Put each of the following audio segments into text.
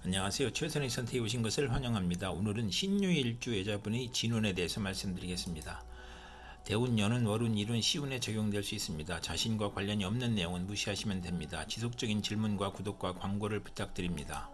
안녕하세요. 최선의 선택에 오신 것을 환영합니다. 오늘은 신유일주 여자분의 진운에 대해서 말씀드리겠습니다. 대운, 연운, 월운, 일운, 시운에 적용될 수 있습니다. 자신과 관련이 없는 내용은 무시하시면 됩니다. 지속적인 질문과 구독과 광고를 부탁드립니다.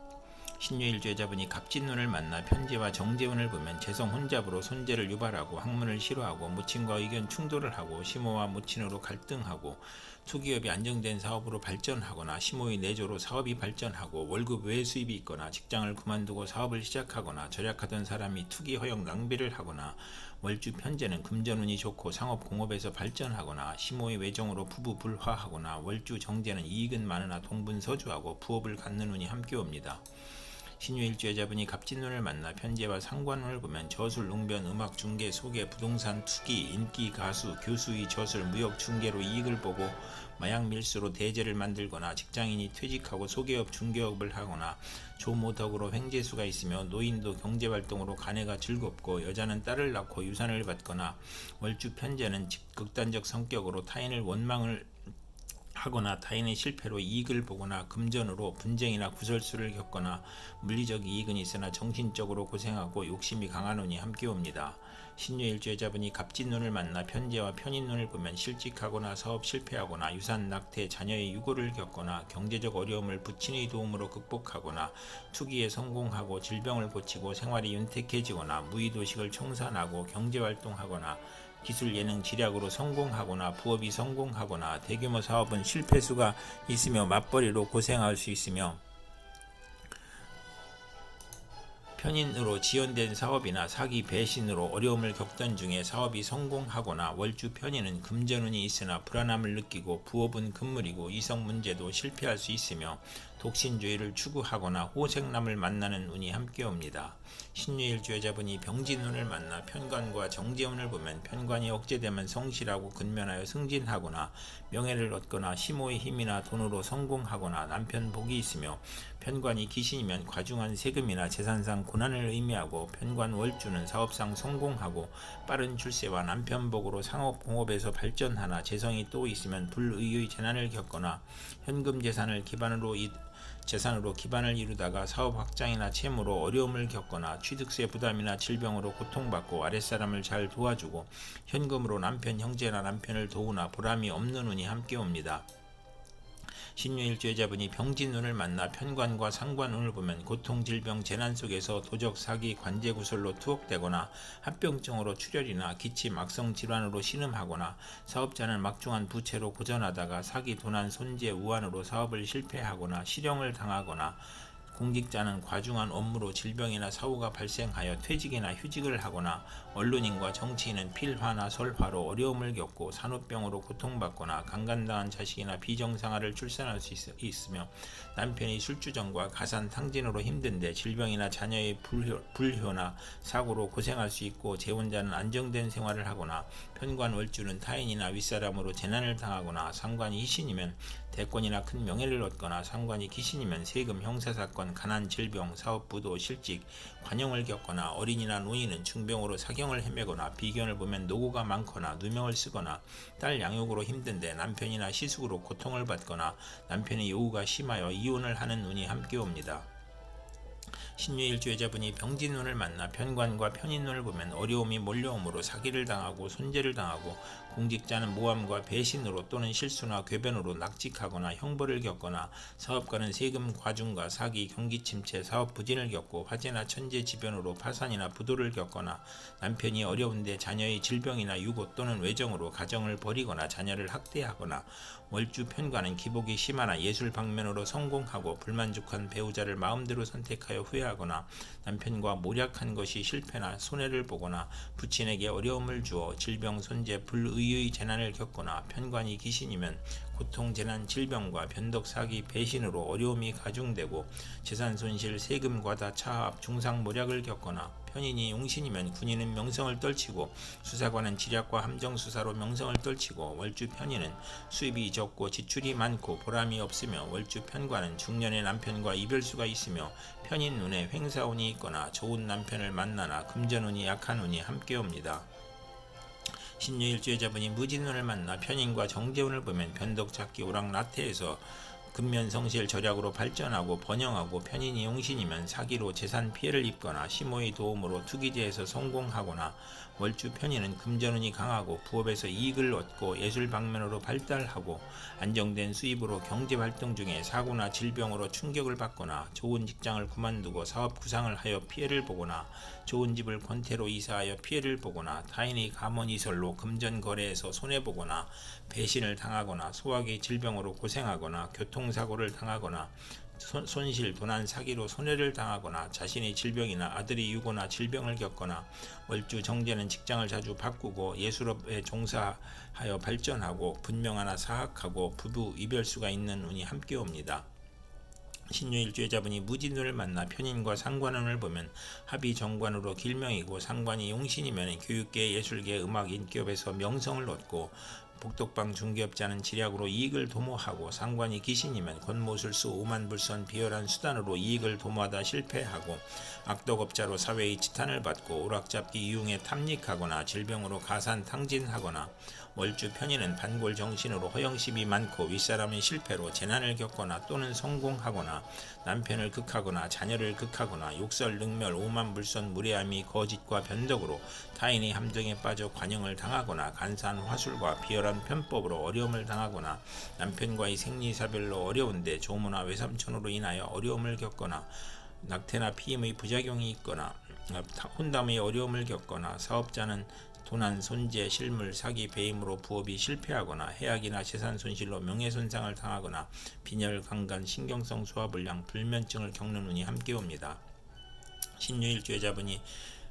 신유일주 여자분이 갑진운을 만나 편제와 정제운을 보면 재성 혼잡으로 손재를 유발하고 학문을 싫어하고 무친과 의견 충돌을 하고 시모와 무친으로 갈등하고 투기업이 안정된 사업으로 발전하거나 시모의 내조로 사업이 발전하고 월급 외 수입이 있거나 직장을 그만두고 사업을 시작하거나 절약하던 사람이 투기 허용 낭비를 하거나 월주 편제는 금전운이 좋고 상업 공업에서 발전하거나 시모의 외정으로 부부 불화하거나 월주 정제는 이익은 많으나 동분서주하고 부업을 갖는 운이 함께 옵니다. 신유일주 여자분이 갑진운을 만나 편제와 상관운을 보면 저술, 웅변, 음악, 중개, 소개, 부동산, 투기, 인기, 가수, 교수의 저술, 무역, 중개로 이익을 보고 마약 밀수로 대제를 만들거나 직장인이 퇴직하고 소개업, 중개업을 하거나 조모덕으로 횡재수가 있으며 노인도 경제활동으로 가내가 즐겁고 여자는 딸을 낳고 유산을 받거나 월주 편제는 극단적 성격으로 타인을 원망을 하거나 타인의 실패로 이익을 보거나 금전으로 분쟁이나 구설수를 겪거나 물리적 이익은 있으나 정신적으로 고생하고 욕심이 강한 운이 함께 옵니다. 신유일주 여자분이 갑진운을 만나 편제와 편인운을 보면 실직하거나 사업 실패하거나 유산 낙태, 자녀의 유고를 겪거나 경제적 어려움을 부친의 도움으로 극복하거나 투기에 성공하고 질병을 고치고 생활이 윤택해지거나 무의도식을 청산하고 경제활동하거나 기술, 예능, 지략으로 성공하거나 부업이 성공하거나 대규모 사업은 실패수가 있으며 맞벌이로 고생할 수 있으며 편인으로 지연된 사업이나 사기, 배신으로 어려움을 겪던 중에 사업이 성공하거나 월주 편인은 금전운이 있으나 불안함을 느끼고 부업은 금물이고 이성 문제도 실패할 수 있으며 독신주의를 추구하거나 호색남을 만나는 운이 함께 옵니다. 신유일주 여자분이 병진운을 만나 편관과 정제운을 보면 편관이 억제되면 성실하고 근면하여 승진하거나 명예를 얻거나 시모의 힘이나 돈으로 성공하거나 남편 복이 있으며 편관이 귀신이면 과중한 세금이나 재산상 고난을 의미하고 편관 월주는 사업상 성공하고 빠른 출세와 남편 복으로 상업 공업에서 발전하나 재성이 또 있으면 불의의 재난을 겪거나 현금 재산으로 기반을 이루다가 사업 확장이나 채무로 어려움을 겪거나 취득세 부담이나 질병으로 고통받고 아랫사람을 잘 도와주고 현금으로 남편, 형제나 남편을 도우나 보람이 없는 운이 함께 옵니다. 신유일주 여자분이 병진운을 만나 편관과 상관운을 보면 고통, 질병, 재난 속에서 도적, 사기, 관제구설로 투옥되거나 합병증으로 출혈이나 기침, 악성 질환으로 신음하거나 사업자는 막중한 부채로 고전하다가 사기, 도난, 손재, 우환으로 사업을 실패하거나 실형을 당하거나 공직자는 과중한 업무로 질병이나 사고가 발생하여 퇴직이나 휴직을 하거나 언론인과 정치인은 필화나 설화로 어려움을 겪고 산후병으로 고통받거나 강간당한 자식이나 비정상아를 출산할 수 있으며 남편이 술주정과 가산탕진으로 힘든데 질병이나 자녀의 불효나 사고로 고생할 수 있고 재혼자는 안정된 생활을 하거나 편관월주는 타인이나 윗사람으로 재난을 당하거나 상관이 희신이면 대권이나 큰 명예를 얻거나 상관이 귀신이면 세금, 형사사건, 가난, 질병, 사업 부도, 실직, 관용을 겪거나 어린이나 노인은 중병으로 사경을 헤매거나 비견을 보면 노고가 많거나 누명을 쓰거나 딸 양육으로 힘든데 남편이나 시숙으로 고통을 받거나 남편의 요구가 심하여 이혼을 하는 운이 함께 옵니다. 신유일주 여자분이 병진운을 만나 편관과 편인운을 보면 어려움이 몰려오므로 사기를 당하고 손재를 당하고 공직자는 모함과 배신으로 또는 실수나 궤변으로 낙직하거나 형벌을 겪거나 사업가는 세금 과중과 사기, 경기 침체, 사업 부진을 겪고 화재나 천재지변으로 파산이나 부도를 겪거나 남편이 어려운데 자녀의 질병이나 유고 또는 외정으로 가정을 버리거나 자녀를 학대하거나 월주 편관은 기복이 심하나 예술 방면으로 성공하고 불만족한 배우자를 마음대로 선택하여 후회하거나 남편과 모략한 것이 실패나 손해를 보거나 부친에게 어려움을 주어 질병, 손재, 불의의 재난을 겪거나 편관이 귀신이면 고통, 재난, 질병과 변덕, 사기, 배신으로 어려움이 가중되고 재산 손실, 세금 과다, 차압, 중상 모략을 겪거나 편인이 용신이면 군인은 명성을 떨치고 수사관은 지략과 함정 수사로 명성을 떨치고 월주 편인은 수입이 적고 지출이 많고 보람이 없으며 월주 편관은 중년의 남편과 이별수가 있으며 편인 눈에 횡사운이 있거나 좋은 남편을 만나나 금전운이 약한 운이 함께 옵니다. 신유일주 여자분이 무진운을 만나 편인과 정제운을 보면 변덕, 잡기, 오락나태에서 근면성실 절약으로 발전하고 번영하고 편인이 용신이면 사기로 재산 피해를 입거나 시모의 도움으로 투기제에서 성공하거나 월주 편인은 금전운이 강하고 부업에서 이익을 얻고 예술 방면으로 발달하고 안정된 수입으로 경제활동 중에 사고나 질병으로 충격을 받거나 좋은 직장을 그만두고 사업 구상을 하여 피해를 보거나 좋은 집을 권태로 이사하여 피해를 보거나 타인의 감언이설로 금전 거래에서 손해보거나 배신을 당하거나 소화기 질병으로 고생하거나 교통사고를 당하거나 손실, 도난, 사기로 손해를 당하거나 자신의 질병이나 아들이 유고나 질병을 겪거나 월주 정제는 직장을 자주 바꾸고 예술업에 종사하여 발전하고 분명하나 사학하고 부부 이별수가 있는 운이 함께 옵니다. 신유일주의자분이 무진운을 만나 편인과 상관운을 보면 합이 정관으로 길명이고 상관이 용신이면 교육계, 예술계, 음악, 인기업에서 명성을 얻고 복덕방 중개업자는 지략으로 이익을 도모하고 상관이 기신이면 권모술수 오만불선 비열한 수단으로 이익을 도모하다 실패하고 악덕업자로 사회의 지탄을 받고 오락잡기 이용에 탐닉하거나 질병으로 가산탕진하거나 월주 편인은 반골정신으로 허영심이 많고 윗사람의 실패로 재난을 겪거나 또는 성공하거나 남편을 극하거나 자녀를 극하거나 욕설, 능멸, 오만불선, 무례함이 거짓과 변덕으로 타인의 함정에 빠져 관용을 당하거나 간사한 화술과 비열한 편법으로 어려움을 당하거나 남편과의 생리사별로 어려운데 조모나 외삼촌으로 인하여 어려움을 겪거나 낙태나 피임의 부작용이 있거나 혼담의 어려움을 겪거나 사업자는 도난, 손재, 실물, 사기, 배임으로 부업이 실패하거나 해악이나 재산 손실로 명예손상을 당하거나 빈혈, 강간, 신경성 소화불량, 불면증을 겪는 운이 함께 옵니다. 신유일주의자분이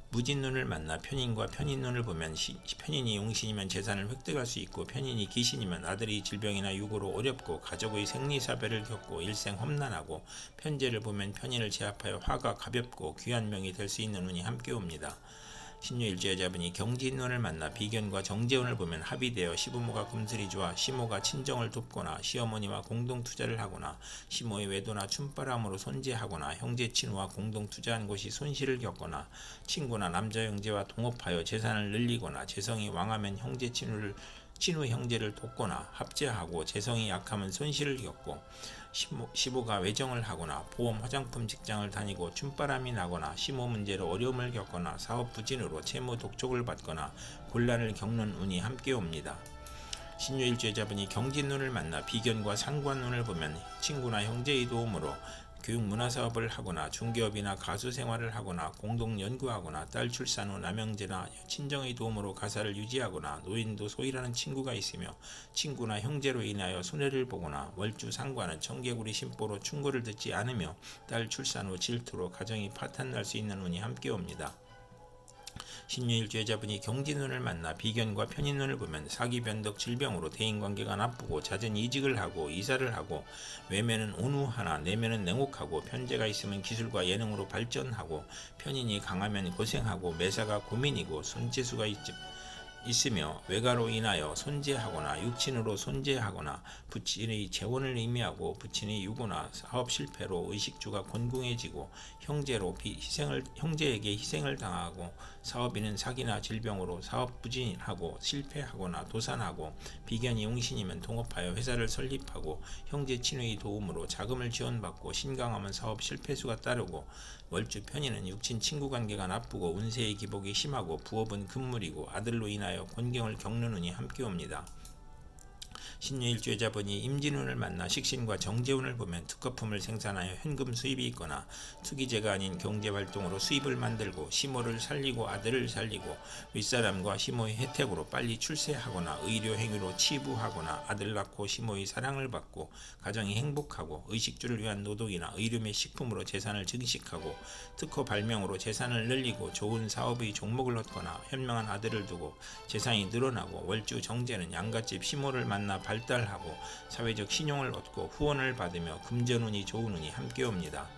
무진눈을 만나 편인과 편인눈을 보면 편인이 용신이면 재산을 획득할 수 있고 편인이 기신이면 아들이 질병이나 유고로 어렵고 가족의 생리사별을 겪고 일생 험난하고 편재를 보면 편인을 제압하여 화가 가볍고 귀한 명이 될 수 있는 운이 함께 옵니다. 신유일주의자분이 경진운을 만나 비견과 정재운을 보면 합이 되어 시부모가 금슬이 좋아 시모가 친정을 돕거나 시어머니와 공동 투자를 하거나 시모의 외도나 춤바람으로 손재하거나 형제 친구와 공동 투자한 곳이 손실을 겪거나 친구나 남자 형제와 동업하여 재산을 늘리거나 재성이 왕하면 형제 친후 형제를 돕거나 합재하고 재성이 약하면 손실을 겪고 시부가 외정을 하거나 보험 화장품 직장을 다니고 춤바람이 나거나 시모 문제로 어려움을 겪거나 사업 부진으로 채무 독촉을 받거나 곤란을 겪는 운이 함께 옵니다. 신유일주의자분이 경진운을 만나 비견과 상관운을 보면 친구나 형제의 도움으로 교육문화사업을 하거나 중개업이나 가수 생활을 하거나 공동 연구하거나 딸 출산 후 남형제나 친정의 도움으로 가사를 유지하거나 노인도 소일하는 친구가 있으며 친구나 형제로 인하여 손해를 보거나 월주 상관은 청개구리 심보로 충고를 듣지 않으며 딸 출산 후 질투로 가정이 파탄날 수 있는 운이 함께 옵니다. 신유일주의자분이 경진운을 만나 비견과 편인운을 보면 사기, 변덕, 질병으로 대인관계가 나쁘고 잦은 이직을 하고 이사를 하고 외면은 온우하나 내면은 냉혹하고 편재가 있으면 기술과 예능으로 발전하고 편인이 강하면 고생하고 매사가 고민이고 손재수가 있으며 외가로 인하여 손재하거나 육친으로 손재하거나 부친의 재혼을 의미하고 부친의 유고나 사업 실패로 의식주가 곤궁해지고 형제에게 희생을 당하고 사업인은 사기나 질병으로 사업 부진하고 실패하거나 도산하고 비견이 용신이면 동업하여 회사를 설립하고 형제 친구의 도움으로 자금을 지원받고 신강하면 사업 실패수가 따르고 월주 편인은 육친 친구 관계가 나쁘고 운세의 기복이 심하고 부업은 금물이고 아들로 인하여 곤경을 겪는 운이 함께 옵니다. 신유일주의자분이 임진운을 만나 식신과 정재운을 보면 특허품을 생산하여 현금 수입이 있거나 투기제가 아닌 경제활동으로 수입을 만들고 시모를 살리고 아들을 살리고 윗사람과 시모의 혜택으로 빨리 출세하거나 의료행위로 치부하거나 아들 낳고 시모의 사랑을 받고 가정이 행복하고 의식주를 위한 노동이나 의료 및 식품으로 재산을 증식하고 특허 발명으로 재산을 늘리고 좋은 사업의 종목을 얻거나 현명한 아들을 두고 재산이 늘어나고 월주 정제는 양갓집 시모를 만나 발달하고 사회적 신용을 얻고 후원을 받으며 금전운이 좋은 운이 함께 옵니다.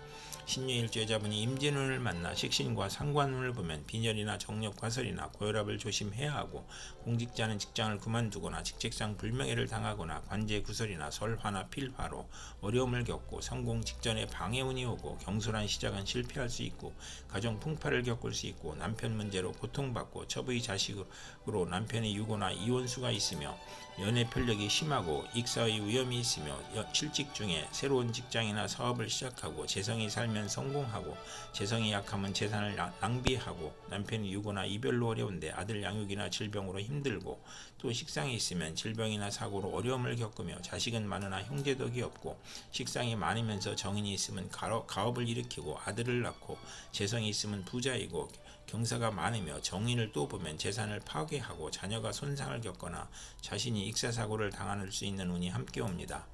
신유일주여자분이 임진운을 만나 식신과 상관운을 보면 빈혈이나 정력 과설이나 고혈압을 조심해야 하고, 공직자는 직장을 그만두거나 직책상 불명예를 당하거나 관제 구설이나 설화나 필화로 어려움을 겪고, 성공 직전에 방해운이 오고 경솔한 시작은 실패할 수 있고, 가정 풍파를 겪을 수 있고, 남편 문제로 고통받고 첩의 자식으로 남편의 유고나 이혼수가 있으며, 연애 편력이 심하고 익사의 위험이 있으며, 실직 중에 새로운 직장이나 사업을 시작하고 재성이 살면 성공하고, 재성이 약하면 재산을 낭비하고, 남편이 유고나 이별로 어려운데 아들 양육이나 질병으로 힘들고, 또 식상이 있으면 질병이나 사고로 어려움을 겪으며, 자식은 많으나 형제덕이 없고, 식상이 많으면서 정인이 있으면 가업을 일으키고 아들을 낳고, 재성이 있으면 부자이고 경사가 많으며 정인을 또 보면 재산을 파괴하고 자녀가 손상을 겪거나 자신이 익사사고를 당할 수 있는 운이 함께 옵니다.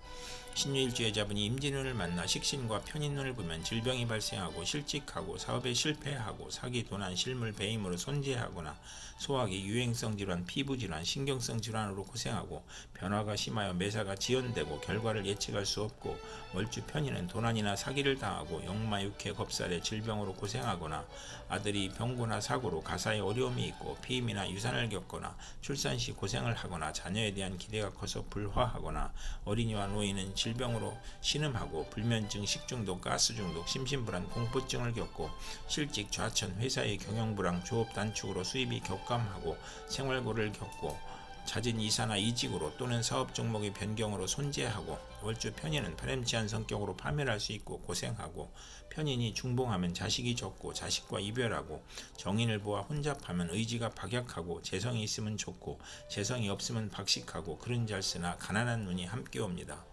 신유일주여자분이 임진운을 만나 식신과 편인운을 보면 질병이 발생하고 실직하고 사업에 실패하고 사기, 도난, 실물, 배임으로 손재하거나 소화기, 유행성 질환, 피부질환, 신경성 질환으로 고생하고, 변화가 심하여 매사가 지연되고 결과를 예측할 수 없고, 월주 편인은 도난이나 사기를 당하고 역마, 육해, 겁살의 질병으로 고생하거나, 아들이 병고나 사고로 가사에 어려움이 있고, 피임이나 유산을 겪거나 출산 시 고생을 하거나, 자녀에 대한 기대가 커서 불화하거나, 어린이와 노인은 질병으로 신음하고, 불면증, 식중독, 가스중독, 심신불안, 공포증을 겪고, 실직, 좌천, 회사의 경영불황, 조업 단축으로 수입이 격감하고 생활고를 겪고, 잦은 이사나 이직으로 또는 사업 종목의 변경으로 손재하고, 월주 편인은 파렴치한 성격으로 파멸할 수 있고 고생하고, 편인이 중봉하면 자식이 적고 자식과 이별하고, 정인을 보아 혼잡하면 의지가 박약하고, 재성이 있으면 좋고 재성이 없으면 박식하고, 그런 잘 쓰나 가난한 눈이 함께 옵니다.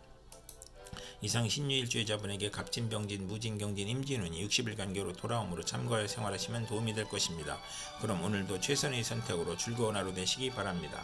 이상 신유일주여자분에게 갑진병진, 무진경진, 임진운이 60일 간격으로 돌아옴으로 참고하여 생활하시면 도움이 될 것입니다. 그럼 오늘도 최선의 선택으로 즐거운 하루 되시기 바랍니다.